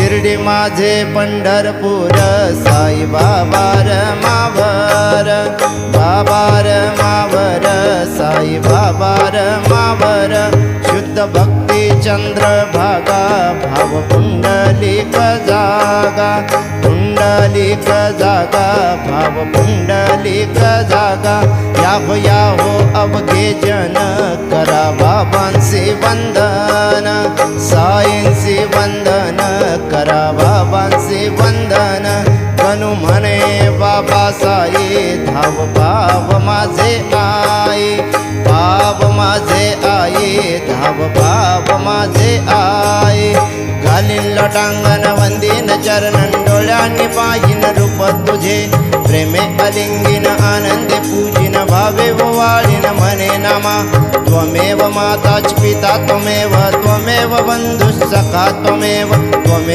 शिर्डी माझे पंढरपूर साई बाबा मावर बाबा मावर साई बाबा मावर शुद्ध भक्ती चंद्रभागा भाव पुंडलिक जागा पुंडलिक जागा भाव पुंडलिक जागा याहो अवघे जन करा बाबांचे वंदन साईंचे वंदन करा बाबांचे वंदन गणू म्हणे बाबा साई धाव भाव माझे आई भाव माझे आई धाव भाव माझे आई घालीन लटांगण वंदीन चरणन डोळ्यांनी पाहिन रूप तुझे प्रेमे अलिंगिन आनंदे पूजिन भावे वाळीन म्हणे नामा त्वमेव माता पिता त्वमेव त्वमेव बंधुः सखा त्वमेव